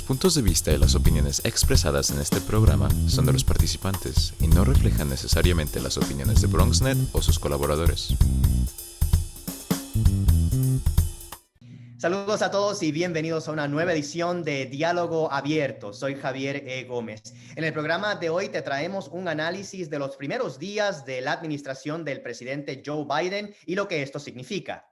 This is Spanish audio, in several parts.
puntos de vista y las opiniones expresadas en este programa son de los participantes y no reflejan necesariamente las opiniones de BronxNet o sus colaboradores. Saludos a todos y bienvenidos a una nueva edición de Diálogo Abierto. Soy Javier E. Gómez. En el programa de hoy te traemos un análisis de los primeros días de la administración del presidente Joe Biden y lo que esto significa.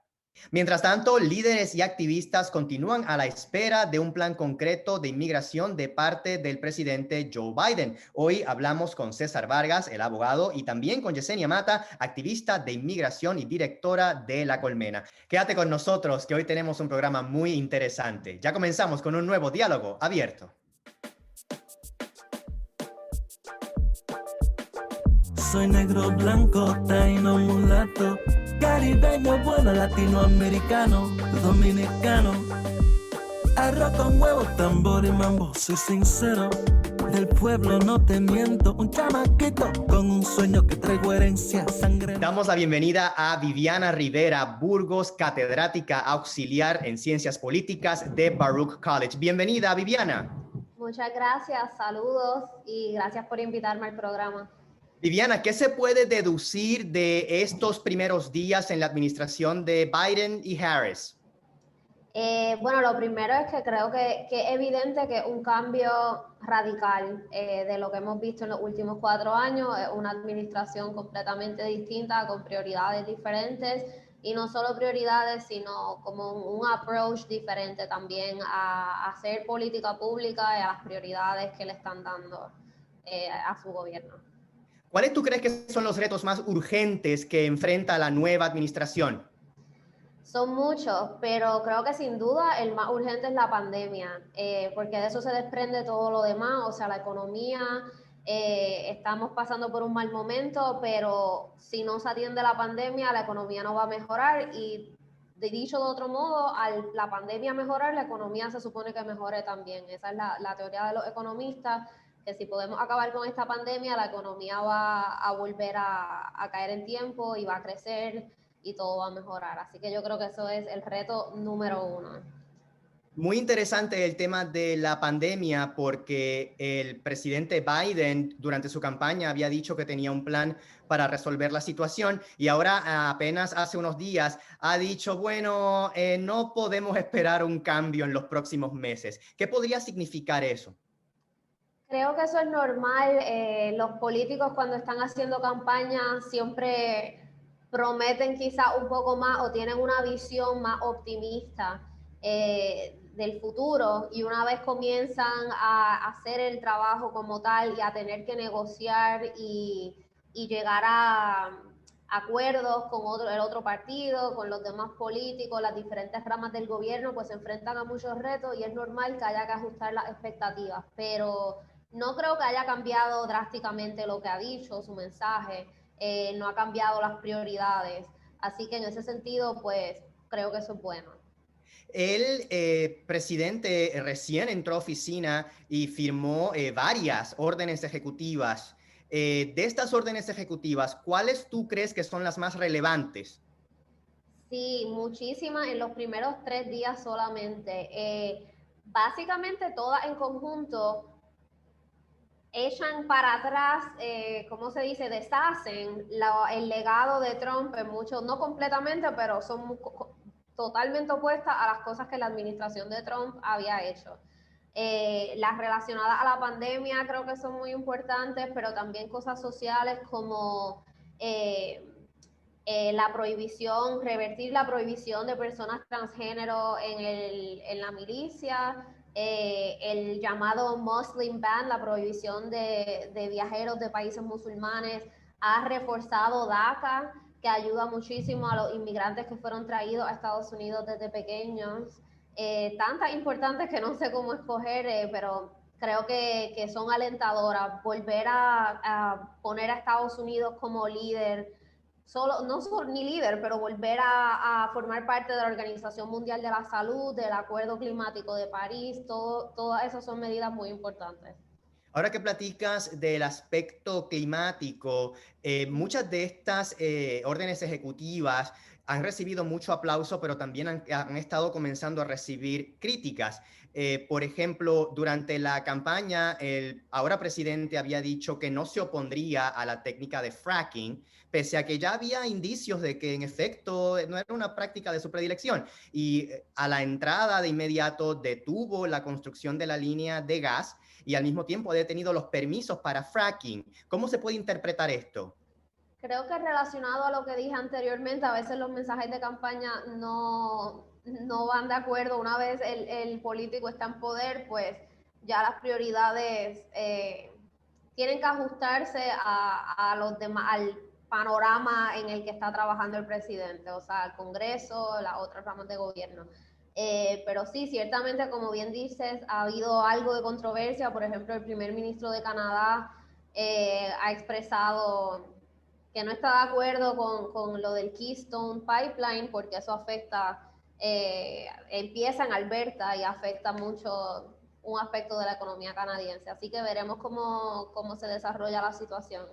Mientras tanto, líderes y activistas continúan a la espera de un plan concreto de inmigración de parte del presidente Joe Biden. Hoy hablamos con César Vargas, el abogado, y también con Yesenia Mata, activista de inmigración y directora de La Colmena. Quédate con nosotros, que hoy tenemos un programa muy interesante. Ya comenzamos con un nuevo Diálogo Abierto. Soy negro, blanco, taíno, mulato, caribeño, bueno, latinoamericano, dominicano. Arroz con huevo, tambor y mambo, soy sincero. Del pueblo no te miento, un chamaquito con un sueño que traigo herencia, sangre. Damos la bienvenida a Viviana Rivera Burgos, catedrática auxiliar en Ciencias Políticas de Baruch College. Bienvenida, Viviana. Muchas gracias, saludos y gracias por invitarme al programa. Viviana, ¿qué se puede deducir de estos primeros días en la administración de Biden y Harris? Bueno, lo primero es que creo que es evidente que un cambio radical de lo que hemos visto en los últimos 4 años, una administración completamente distinta, con prioridades diferentes, y no solo prioridades, sino como un approach diferente también a hacer política pública y a las prioridades que le están dando a su gobierno. ¿Cuáles tú crees que son los retos más urgentes que enfrenta la nueva administración? Son muchos, pero creo que sin duda el más urgente es la pandemia, porque de eso se desprende todo lo demás, o sea, la economía, estamos pasando por un mal momento, pero si no se atiende la pandemia, la economía no va a mejorar y, dicho de otro modo, al la pandemia mejorar, la economía se supone que mejore también. Esa es la teoría de los economistas, que si podemos acabar con esta pandemia, la economía va a volver a caer en tiempo y va a crecer y todo va a mejorar. Así que yo creo que eso es el reto número 1. Muy interesante el tema de la pandemia, porque el presidente Biden durante su campaña había dicho que tenía un plan para resolver la situación y ahora apenas hace unos días ha dicho, bueno, no podemos esperar un cambio en los próximos meses. ¿Qué podría significar eso? Creo que eso es normal. Los políticos cuando están haciendo campaña siempre prometen quizá un poco más o tienen una visión más optimista del futuro, y una vez comienzan a hacer el trabajo como tal y a tener que negociar y llegar a acuerdos con el otro partido, con los demás políticos, las diferentes ramas del gobierno, pues se enfrentan a muchos retos y es normal que haya que ajustar las expectativas, pero no creo que haya cambiado drásticamente lo que ha dicho, su mensaje, no ha cambiado las prioridades, así que en ese sentido, pues creo que eso es bueno. El presidente recién entró a oficina y firmó varias órdenes ejecutivas. De estas órdenes ejecutivas, ¿cuáles tú crees que son las más relevantes? Sí, muchísimas en los primeros 3 días solamente. Básicamente todas en conjunto echan para atrás, ¿cómo se dice? Deshacen el legado de Trump en muchos, no completamente, pero son totalmente opuestas a las cosas que la administración de Trump había hecho. Las relacionadas a la pandemia creo que son muy importantes, pero también cosas sociales como la prohibición, revertir la prohibición de personas transgénero en la milicia, el llamado Muslim Ban, la prohibición de viajeros de países musulmanes, ha reforzado DACA, que ayuda muchísimo a los inmigrantes que fueron traídos a Estados Unidos desde pequeños. Tantas importantes que no sé cómo escoger, pero creo que son alentadoras. Volver a poner a Estados Unidos como líder, no solo ni líder, pero volver a formar parte de la Organización Mundial de la Salud, del Acuerdo Climático de París, todas esas son medidas muy importantes. Ahora que platicas del aspecto climático, muchas de estas órdenes ejecutivas han recibido mucho aplauso, pero también han estado comenzando a recibir críticas. Por ejemplo, durante la campaña, el ahora presidente había dicho que no se opondría a la técnica de fracking, pese a que ya había indicios de que en efecto no era una práctica de su predilección. Y a la entrada de inmediato detuvo la construcción de la línea de gas y al mismo tiempo ha detenido los permisos para fracking. ¿Cómo se puede interpretar esto? Creo que relacionado a lo que dije anteriormente, a veces los mensajes de campaña no van de acuerdo. Una vez el político está en poder, pues ya las prioridades tienen que ajustarse a los demás, al panorama en el que está trabajando el presidente, o sea, el Congreso, las otras ramas de gobierno. Pero sí, ciertamente, como bien dices, ha habido algo de controversia. Por ejemplo, el primer ministro de Canadá ha expresado que no está de acuerdo con lo del Keystone Pipeline porque eso afecta, empieza en Alberta y afecta mucho un aspecto de la economía canadiense. Así que veremos cómo se desarrolla la situación.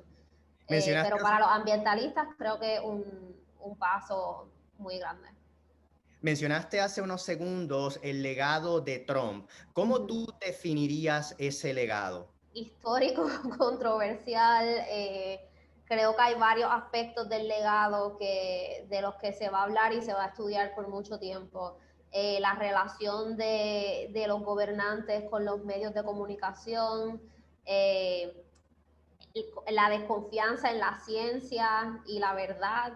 Pero para los ambientalistas creo que es un paso muy grande. Mencionaste hace unos segundos el legado de Trump. ¿Cómo tú definirías ese legado? Histórico, controversial. Creo que hay varios aspectos del legado de los que se va a hablar y se va a estudiar por mucho tiempo. La relación de los gobernantes con los medios de comunicación, la desconfianza en la ciencia y la verdad.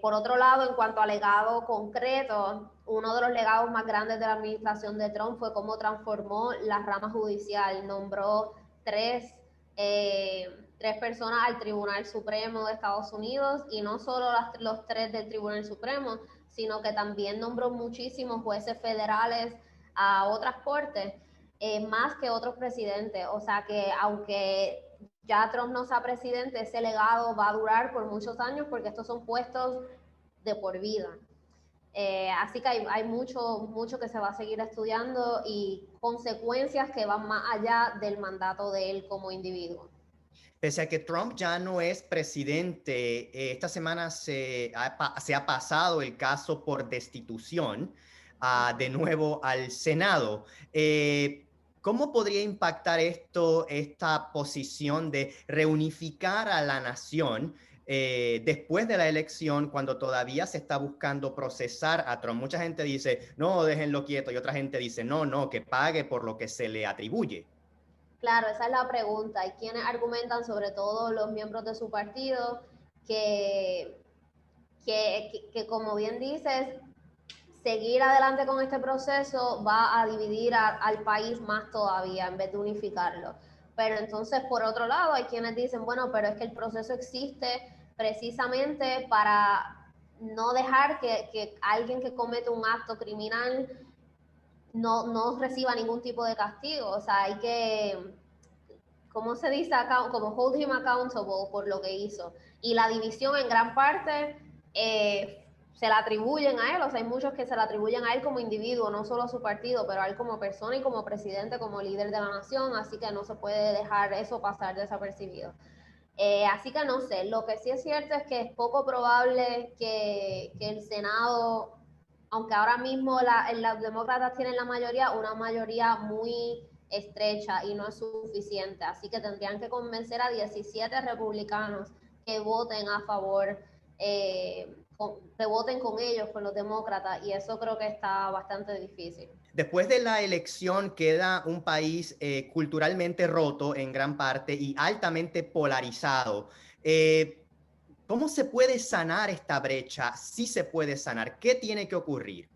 Por otro lado, en cuanto a legado concreto, uno de los legados más grandes de la administración de Trump fue cómo transformó la rama judicial. Nombró tres personas al Tribunal Supremo de Estados Unidos, y no solo los tres del Tribunal Supremo, sino que también nombró muchísimos jueces federales a otras cortes, más que otros presidentes. O sea que aunque ya Trump no sea presidente, ese legado va a durar por muchos años porque estos son puestos de por vida. Así que hay mucho que se va a seguir estudiando y consecuencias que van más allá del mandato de él como individuo. Pese a que Trump ya no es presidente, esta semana se ha pasado el caso por destitución de nuevo al Senado. ¿Cómo podría impactar esta posición de reunificar a la nación después de la elección, cuando todavía se está buscando procesar a Trump? Mucha gente dice, no, déjenlo quieto, y otra gente dice, no, que pague por lo que se le atribuye. Claro, esa es la pregunta. Hay quienes argumentan, sobre todo los miembros de su partido, que como bien dices, seguir adelante con este proceso va a dividir al país más todavía en vez de unificarlo. Pero entonces, por otro lado, hay quienes dicen, bueno, pero es que el proceso existe precisamente para no dejar que alguien que comete un acto criminal no reciba ningún tipo de castigo. O sea, hay que, ¿cómo se dice acá? Como hold him accountable por lo que hizo. Y la división en gran parte se la atribuyen a él. O sea, hay muchos que se la atribuyen a él como individuo, no solo a su partido, pero a él como persona y como presidente, como líder de la nación. Así que no se puede dejar eso pasar desapercibido. Así que no sé, lo que sí es cierto es que es poco probable que el Senado, aunque ahora mismo los demócratas tienen la mayoría, una mayoría muy estrecha y no es suficiente. Así que tendrían que convencer a 17 republicanos que voten a favor, que voten con ellos, con los demócratas, y eso creo que está bastante difícil. Después de la elección queda un país culturalmente roto en gran parte y altamente polarizado. ¿Cómo se puede sanar esta brecha? Sí se puede sanar. ¿Qué tiene que ocurrir?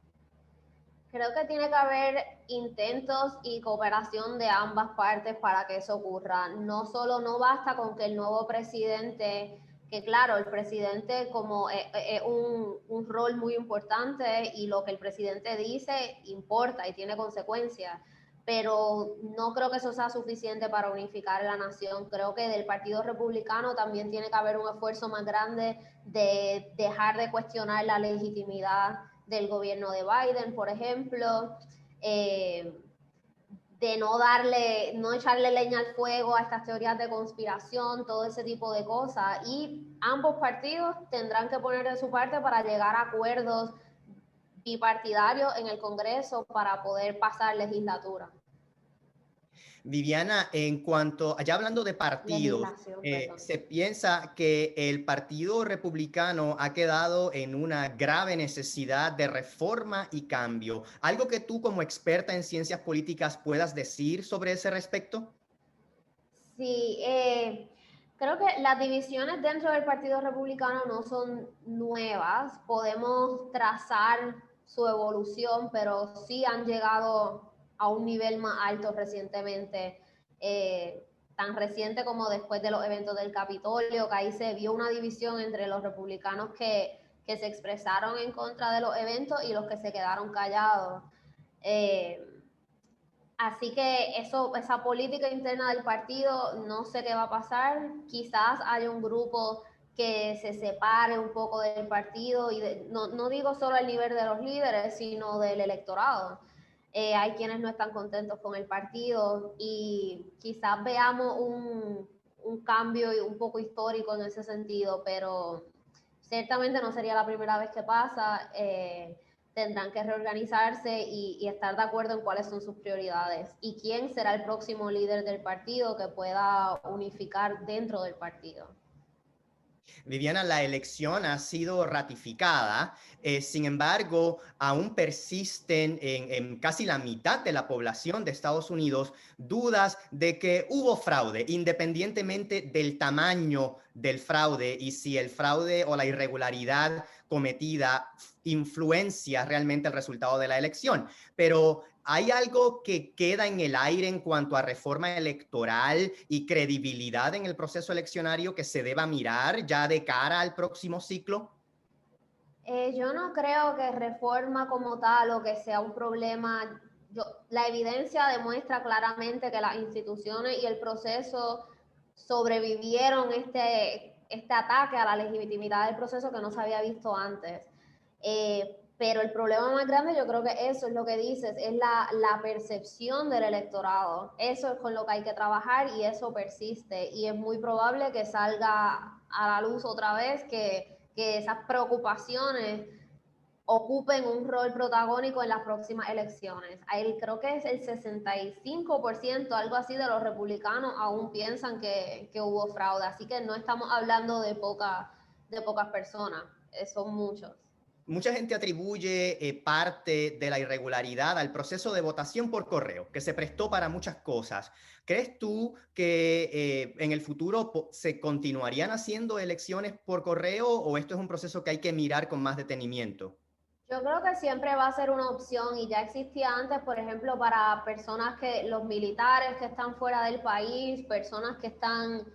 Creo que tiene que haber intentos y cooperación de ambas partes para que eso ocurra. No basta con que el nuevo presidente, que claro, el presidente como es un rol muy importante y lo que el presidente dice importa y tiene consecuencias, pero no creo que eso sea suficiente para unificar la nación. Creo que del Partido Republicano también tiene que haber un esfuerzo más grande de dejar de cuestionar la legitimidad del gobierno de Biden, por ejemplo, no echarle leña al fuego a estas teorías de conspiración, todo ese tipo de cosas. Y ambos partidos tendrán que poner de su parte para llegar a acuerdos bipartidarios en el Congreso para poder pasar legislatura. Viviana, en cuanto, ya hablando de partidos, se piensa que el Partido Republicano ha quedado en una grave necesidad de reforma y cambio. ¿Algo que tú como experta en ciencias políticas puedas decir sobre ese respecto? Sí, creo que las divisiones dentro del Partido Republicano no son nuevas. Podemos trazar su evolución, pero sí han llegado a un nivel más alto recientemente, tan reciente como después de los eventos del Capitolio, que ahí se vio una división entre los republicanos que se expresaron en contra de los eventos y los que se quedaron callados. Así que esa política interna del partido, no sé qué va a pasar. Quizás haya un grupo que se separe un poco del partido, y no digo solo al nivel de los líderes, sino del electorado. Hay quienes no están contentos con el partido y quizás veamos un cambio un poco histórico en ese sentido, pero ciertamente no sería la primera vez que pasa. Tendrán que reorganizarse y estar de acuerdo en cuáles son sus prioridades y quién será el próximo líder del partido que pueda unificar dentro del partido. Viviana, la elección ha sido ratificada, sin embargo, aún persisten en casi la mitad de la población de Estados Unidos dudas de que hubo fraude, independientemente del tamaño del fraude y si el fraude o la irregularidad cometida influencia realmente el resultado de la elección. Pero ¿hay algo que queda en el aire en cuanto a reforma electoral y credibilidad en el proceso eleccionario que se deba mirar ya de cara al próximo ciclo? Yo no creo que reforma como tal o que sea un problema. La evidencia demuestra claramente que las instituciones y el proceso sobrevivieron este ataque a la legitimidad del proceso que no se había visto antes. Pero el problema más grande, yo creo que eso es lo que dices, es la percepción del electorado. Eso es con lo que hay que trabajar y eso persiste. Y es muy probable que salga a la luz otra vez que esas preocupaciones ocupen un rol protagónico en las próximas elecciones. Ahí creo que es el 65%, algo así, de los republicanos aún piensan que hubo fraude. Así que no estamos hablando de pocas personas, son muchos. Mucha gente atribuye parte de la irregularidad al proceso de votación por correo, que se prestó para muchas cosas. ¿Crees tú que en el futuro se continuarían haciendo elecciones por correo o esto es un proceso que hay que mirar con más detenimiento? Yo creo que siempre va a ser una opción y ya existía antes, por ejemplo, para personas los militares que están fuera del país, personas que están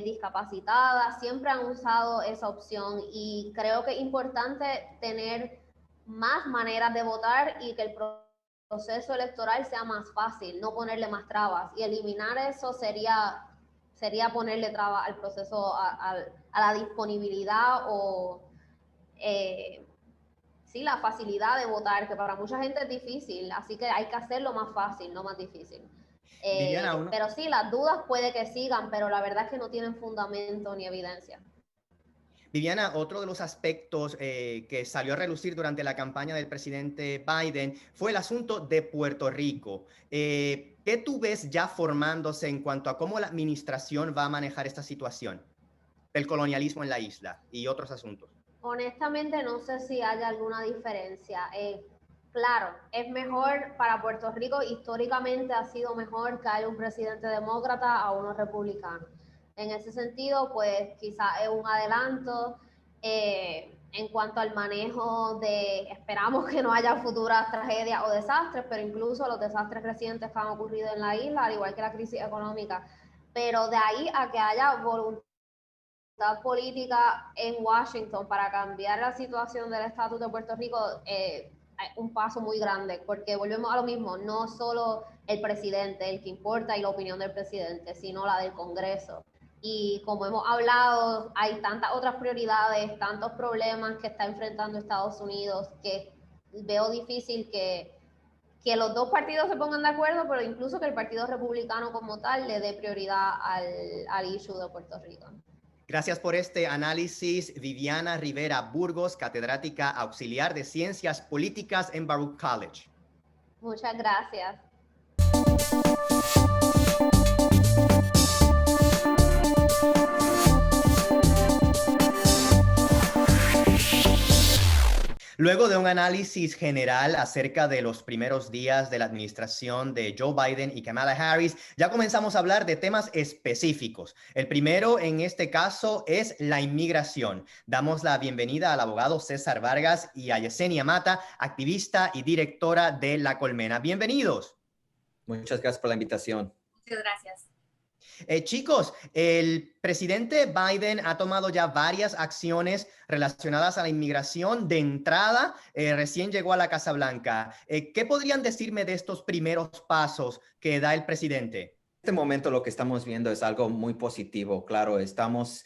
discapacitadas, siempre han usado esa opción y creo que es importante tener más maneras de votar y que el proceso electoral sea más fácil, no ponerle más trabas, y eliminar eso sería ponerle trabas al proceso, a la disponibilidad o sí, la facilidad de votar, que para mucha gente es difícil, así que hay que hacerlo más fácil, no más difícil. Viviana, pero sí, las dudas puede que sigan, pero la verdad es que no tienen fundamento ni evidencia. Viviana, otro de los aspectos que salió a relucir durante la campaña del presidente Biden fue el asunto de Puerto Rico. ¿Qué tú ves ya formándose en cuanto a cómo la administración va a manejar esta situación del colonialismo en la isla y otros asuntos? Honestamente, no sé si haya alguna diferencia. Claro, es mejor para Puerto Rico, históricamente ha sido mejor que haya un presidente demócrata a uno republicano. En ese sentido, pues quizás es un adelanto. En cuanto al manejo esperamos que no haya futuras tragedias o desastres, pero incluso los desastres recientes que han ocurrido en la isla, al igual que la crisis económica. Pero de ahí a que haya voluntad política en Washington para cambiar la situación del estatus de Puerto Rico, un paso muy grande, porque volvemos a lo mismo, no solo el presidente el que importa y la opinión del presidente, sino la del Congreso. Y como hemos hablado, hay tantas otras prioridades, tantos problemas que está enfrentando Estados Unidos, que veo difícil que que los dos partidos se pongan de acuerdo, pero incluso que el Partido Republicano como tal le dé prioridad al issue de Puerto Rico. Gracias por este análisis, Viviana Rivera Burgos, catedrática auxiliar de Ciencias Políticas en Baruch College. Muchas gracias. Luego de un análisis general acerca de los primeros días de la administración de Joe Biden y Kamala Harris, ya comenzamos a hablar de temas específicos. El primero en este caso es la inmigración. Damos la bienvenida al abogado César Vargas y a Yesenia Mata, activista y directora de La Colmena. Bienvenidos. Muchas gracias por la invitación. Muchas gracias. Chicos, el presidente Biden ha tomado ya varias acciones relacionadas a la inmigración. De entrada, recién llegó a la Casa Blanca. ¿Qué podrían decirme de estos primeros pasos que da el presidente? En este momento lo que estamos viendo es algo muy positivo. Claro, estamos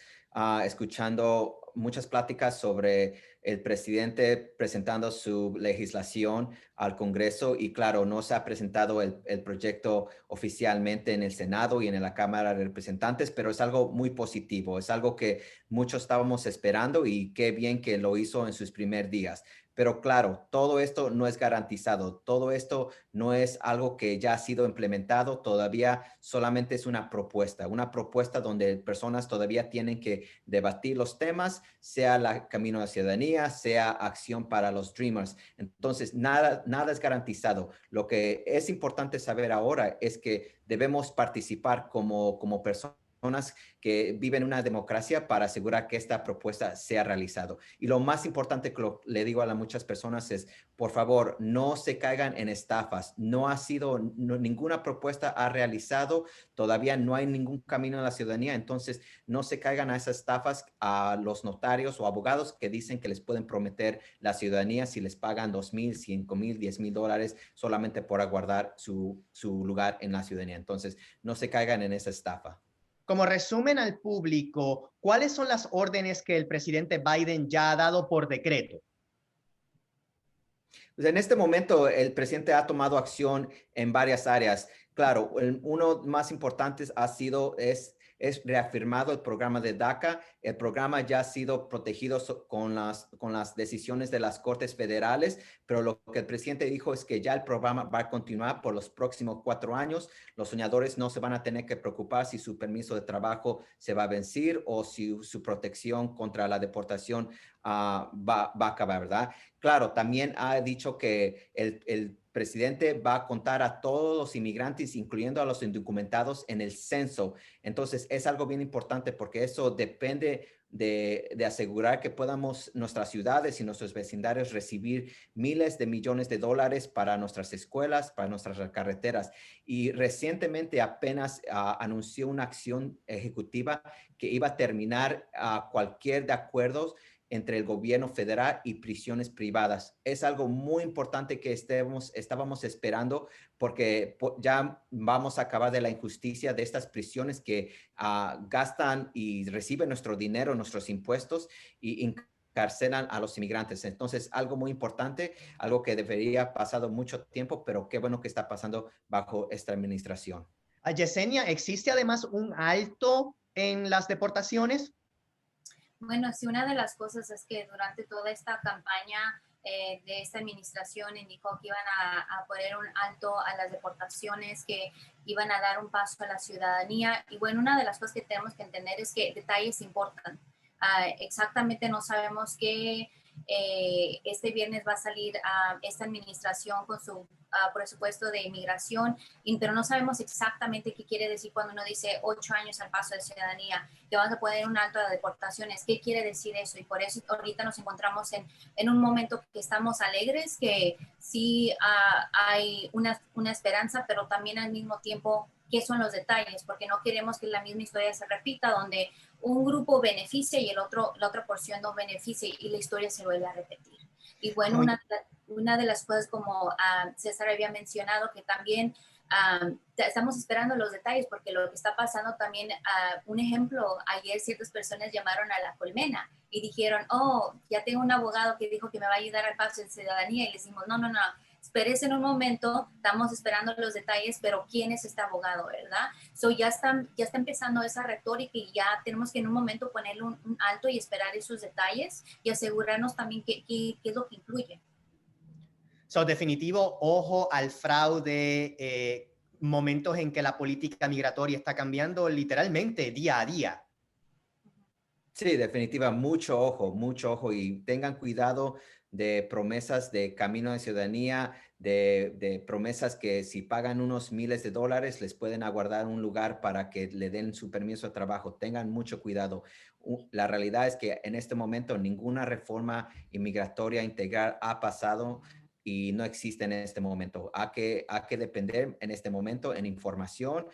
escuchando muchas pláticas sobre el presidente presentando su legislación al Congreso y claro, no se ha presentado el proyecto oficialmente en el Senado y en la Cámara de Representantes, pero es algo muy positivo, es algo que muchos estábamos esperando y qué bien que lo hizo en sus primeros días. Pero claro, todo esto no es garantizado, todo esto no es algo que ya ha sido implementado, todavía solamente es una propuesta donde personas todavía tienen que debatir los temas, sea el camino a la ciudadanía, sea acción para los Dreamers. Entonces, nada es garantizado. Lo que es importante saber ahora es que debemos participar como personas que viven una democracia para asegurar que esta propuesta sea realizado. Y lo más importante que le digo a muchas personas es, por favor, no se caigan en estafas. Ninguna propuesta ha realizado, todavía no hay ningún camino a la ciudadanía, entonces no se caigan a esas estafas a los notarios o abogados que dicen que les pueden prometer la ciudadanía si les pagan $2,000, $5,000, $10,000 solamente por aguardar su lugar en la ciudadanía. Entonces, no se caigan en esa estafa. Como resumen al público, ¿cuáles son las órdenes que el presidente Biden ya ha dado por decreto? Pues en este momento, el presidente ha tomado acción en varias áreas. Claro, uno más importante es reafirmado el programa de DACA. El programa ya ha sido protegido con las decisiones de las Cortes Federales, pero lo que el presidente dijo es que ya el programa va a continuar por los próximos 4 años. Los soñadores no se van a tener que preocupar si su permiso de trabajo se va a vencer o si su protección contra la deportación va a acabar, ¿verdad? Claro, también ha dicho que el presidente va a contar a todos los inmigrantes, incluyendo a los indocumentados, en el censo. Entonces, es algo bien importante porque eso depende de asegurar que podamos nuestras ciudades y nuestros vecindarios recibir miles de millones de dólares para nuestras escuelas, para nuestras carreteras. Y recientemente apenas anunció una acción ejecutiva que iba a terminar cualquier de acuerdos entre el gobierno federal y prisiones privadas. Es algo muy importante que estábamos esperando porque ya vamos a acabar de la injusticia de estas prisiones que gastan y reciben nuestro dinero, nuestros impuestos y encarcelan a los inmigrantes. Entonces, algo muy importante, algo que debería haber pasado mucho tiempo, pero qué bueno que está pasando bajo esta administración. Yesenia, ¿existe además un alto en las deportaciones? Bueno, sí, una de las cosas es que durante toda esta campaña de esta administración indicó que iban a poner un alto a las deportaciones, que iban a dar un paso a la ciudadanía. Y bueno, una de las cosas que tenemos que entender es que detalles importan. Exactamente no sabemos qué este viernes va a salir esta administración con su presupuesto de inmigración, pero no sabemos exactamente qué quiere decir cuando uno dice 8 años al paso de ciudadanía, que vamos a poner un alto de deportaciones. ¿Qué quiere decir eso? Y por eso ahorita nos encontramos en un momento que estamos alegres, que sí hay una esperanza, pero también al mismo tiempo, ¿qué son los detalles? Porque no queremos que la misma historia se repita, donde un grupo beneficia y la otra porción no beneficia y la historia se vuelve a repetir. Y bueno, una de las cosas, como César había mencionado, que también estamos esperando los detalles, porque lo que está pasando también, un ejemplo, ayer ciertas personas llamaron a La Colmena y dijeron, ya tengo un abogado que dijo que me va a ayudar al paso de ciudadanía, y les dijimos, no, espérese en un momento, estamos esperando los detalles, pero ¿quién es este abogado, verdad? So ya está empezando esa retórica y ya tenemos que en un momento ponerle un alto y esperar esos detalles y asegurarnos también qué es lo que incluye. So, definitivo, ojo al fraude, momentos en que la política migratoria está cambiando literalmente día a día. Sí, definitiva, mucho ojo y tengan cuidado de promesas de camino de ciudadanía, de promesas que si pagan unos miles de dólares les pueden aguardar un lugar para que le den su permiso de trabajo. Tengan mucho cuidado. La realidad es que en este momento ninguna reforma inmigratoria integral ha pasado y no existe en este momento. Hay que depender en este momento en información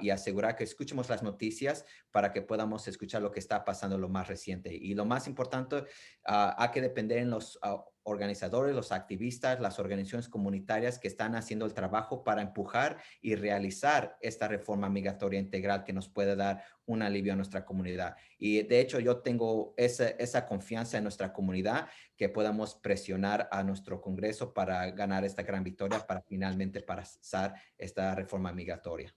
y asegurar que escuchemos las noticias para que podamos escuchar lo que está pasando lo más reciente. Y lo más importante, hay que depender en los organizadores, los activistas, las organizaciones comunitarias que están haciendo el trabajo para empujar y realizar esta reforma migratoria integral que nos puede dar un alivio a nuestra comunidad. Y de hecho, yo tengo esa confianza en nuestra comunidad que podamos presionar a nuestro Congreso para ganar esta gran victoria, para finalmente pasar esta reforma migratoria.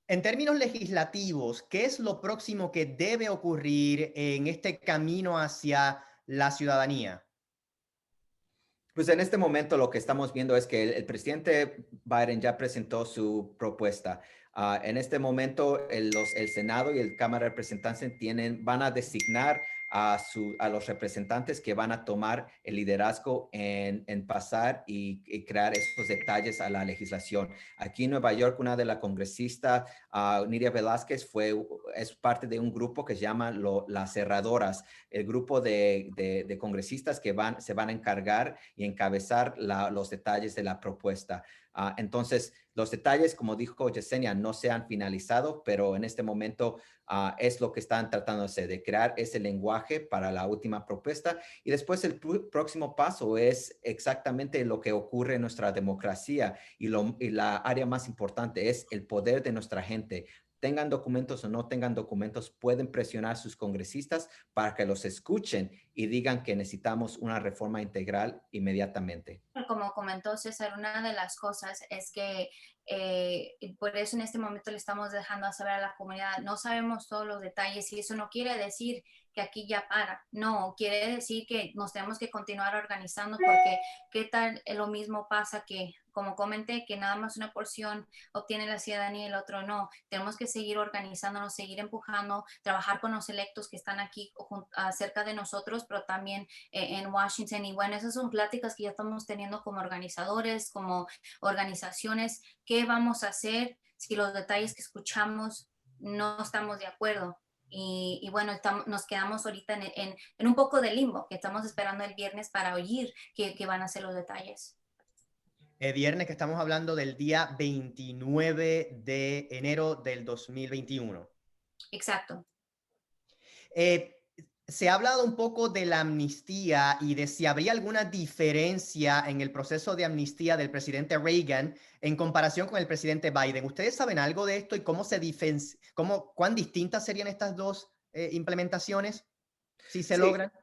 En términos legislativos, ¿qué es lo próximo que debe ocurrir en este camino hacia la ciudadanía? Pues en este momento lo que estamos viendo es que el presidente Biden ya presentó su propuesta. En este momento el Senado y el Cámara de Representantes van a designar a los representantes que van a tomar el liderazgo en pasar y crear esos detalles a la legislación. Aquí en Nueva York, una de las congresistas, Nidia Velázquez, es parte de un grupo que se llama las cerradoras, el grupo de congresistas que se van a encargar y encabezar los detalles de la propuesta. Entonces, los detalles, como dijo Yesenia, no se han finalizado, pero en este momento es lo que están tratando de hacer, de crear ese lenguaje para la última propuesta. Y después el próximo paso es exactamente lo que ocurre en nuestra democracia y la área más importante es el poder de nuestra gente. Tengan documentos o no tengan documentos, pueden presionar a sus congresistas para que los escuchen y digan que necesitamos una reforma integral inmediatamente. Como comentó César, una de las cosas es que por eso en este momento le estamos dejando saber a la comunidad, no sabemos todos los detalles y eso no quiere decir que aquí ya para, no, quiere decir que nos tenemos que continuar organizando porque qué tal lo mismo pasa que, como comenté, que nada más una porción obtiene la ciudadanía y el otro no. Tenemos que seguir organizándonos, seguir empujando, trabajar con los electos que están aquí cerca de nosotros, pero también en Washington. Y bueno, esas son pláticas que ya estamos teniendo como organizadores, como organizaciones. ¿Qué vamos a hacer si los detalles que escuchamos no estamos de acuerdo? Y bueno, nos quedamos ahorita en un poco de limbo, que estamos esperando el viernes para oír qué van a ser los detalles. Viernes que estamos hablando del día 29 de enero del 2021. Exacto. Se ha hablado un poco de la amnistía y de si habría alguna diferencia en el proceso de amnistía del presidente Reagan en comparación con el presidente Biden. ¿Ustedes saben algo de esto y cuán distintas serían estas dos implementaciones si se logran?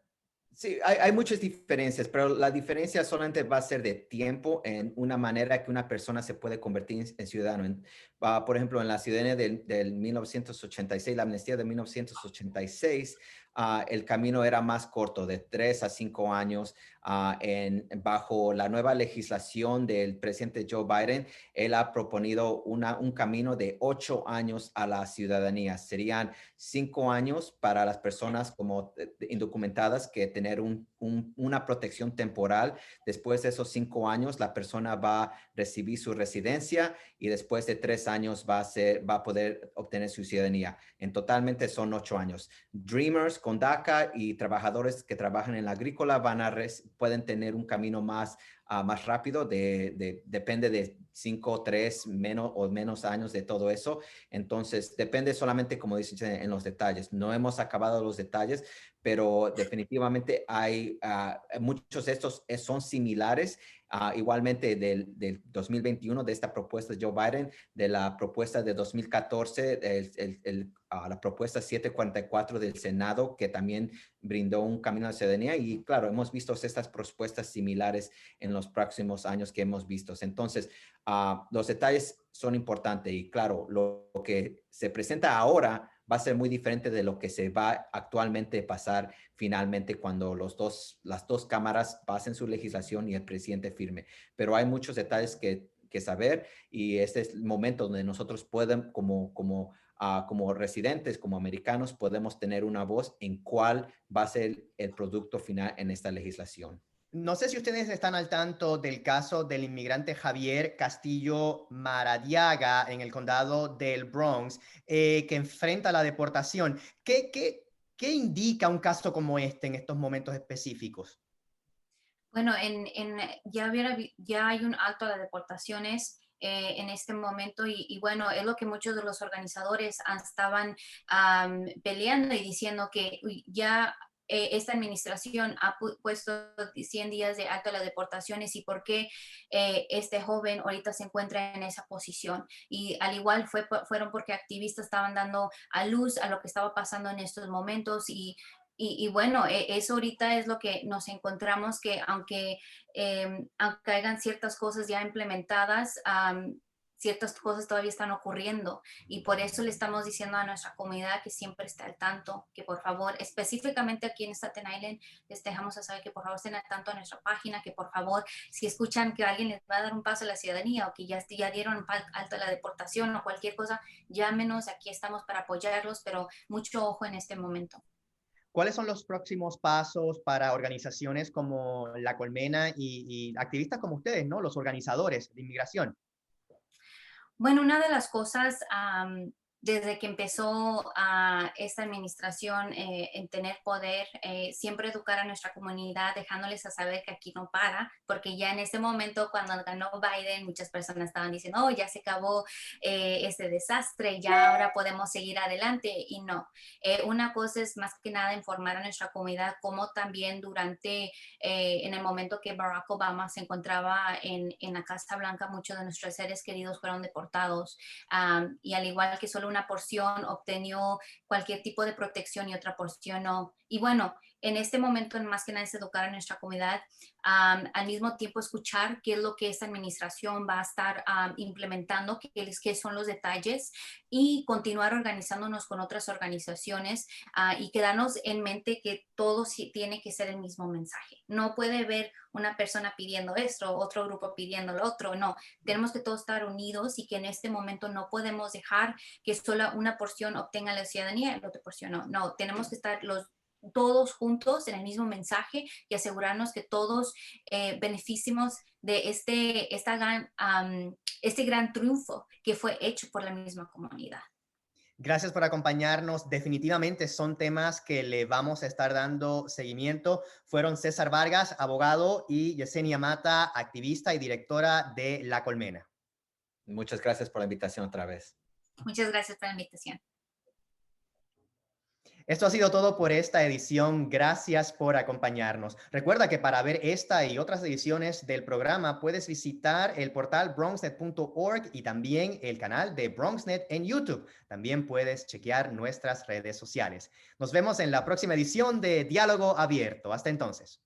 Sí, hay muchas diferencias, pero la diferencia solamente va a ser de tiempo en una manera que una persona se puede convertir en ciudadano. Por ejemplo, en la ciudadanía del 1986, la amnistía de 1986, el camino era más corto, de 3 a 5 años. Bajo la nueva legislación del presidente Joe Biden, él ha proponido un camino de 8 años a la ciudadanía. Serían 5 años para las personas como indocumentadas que tener una protección temporal. Después de esos 5 años, la persona va a recibir su residencia y después de 3 años va a poder obtener su ciudadanía. En totalmente son 8 años. Dreamers con DACA y trabajadores que trabajan en la agrícola pueden tener un camino más rápido, depende de 5, 3 menos años de todo eso. Entonces, depende solamente, como dices, en los detalles. No hemos acabado los detalles, pero definitivamente hay muchos de estos son similares igualmente del 2021, de esta propuesta de Joe Biden, de la propuesta de 2014, la propuesta 744 del Senado, que también brindó un camino a la ciudadanía. Y claro, hemos visto estas propuestas similares en los próximos años que hemos visto. Entonces, los detalles son importantes y claro, lo que se presenta ahora va a ser muy diferente de lo que se va actualmente pasar finalmente cuando las dos cámaras pasen su legislación y el presidente firme. Pero hay muchos detalles que saber y este es el momento donde nosotros podemos, como residentes, como americanos, podemos tener una voz en cuál va a ser el producto final en esta legislación. No sé si ustedes están al tanto del caso del inmigrante Javier Castillo Maradiaga en el condado del Bronx, que enfrenta la deportación. ¿Qué indica un caso como este en estos momentos específicos? Bueno, ya hay un alto a las deportaciones en este momento y bueno, es lo que muchos de los organizadores estaban peleando y diciendo que ya esta administración ha puesto 100 días de alto a las deportaciones y por qué este joven ahorita se encuentra en esa posición. Y al igual fueron porque activistas estaban dando a luz a lo que estaba pasando en estos momentos y bueno, eso ahorita es lo que nos encontramos, que aunque hayan ciertas cosas ya implementadas, ciertas cosas todavía están ocurriendo y por eso le estamos diciendo a nuestra comunidad que siempre esté al tanto, que por favor, específicamente aquí en Staten Island, les dejamos a saber que por favor estén al tanto a nuestra página, que por favor, si escuchan que alguien les va a dar un paso a la ciudadanía o que ya dieron alto a la deportación o cualquier cosa, llámenos, aquí estamos para apoyarlos, pero mucho ojo en este momento. ¿Cuáles son los próximos pasos para organizaciones como La Colmena y activistas como ustedes, ¿no? Los organizadores de inmigración? Bueno, una de las cosas desde que empezó esta administración en tener poder, siempre educar a nuestra comunidad, dejándoles a saber que aquí no para, porque ya en ese momento cuando ganó Biden, muchas personas estaban diciendo, oh, ya se acabó este desastre, ya ahora podemos seguir adelante, y no. Una cosa es más que nada informar a nuestra comunidad, como también durante, en el momento que Barack Obama se encontraba en la Casa Blanca, muchos de nuestros seres queridos fueron deportados, y al igual que solo una porción obtenió cualquier tipo de protección y otra porción no. Y bueno, en este momento más que nada es educar a nuestra comunidad, al mismo tiempo escuchar qué es lo que esta administración va a estar implementando, qué son los detalles y continuar organizándonos con otras organizaciones y quedarnos en mente que todo tiene que ser el mismo mensaje. No puede haber una persona pidiendo esto, otro grupo pidiendo lo otro, no. Tenemos que todos estar unidos y que en este momento no podemos dejar que solo una porción obtenga la ciudadanía y la otra porción no. No, tenemos que estar todos juntos en el mismo mensaje y asegurarnos que todos beneficiemos de este gran triunfo que fue hecho por la misma comunidad. Gracias por acompañarnos. Definitivamente son temas que le vamos a estar dando seguimiento. Fueron César Vargas, abogado, y Yesenia Mata, activista y directora de La Colmena. Muchas gracias por la invitación otra vez. Muchas gracias por la invitación. Esto ha sido todo por esta edición. Gracias por acompañarnos. Recuerda que para ver esta y otras ediciones del programa puedes visitar el portal bronxnet.org y también el canal de BronxNet en YouTube. También puedes chequear nuestras redes sociales. Nos vemos en la próxima edición de Diálogo Abierto. Hasta entonces.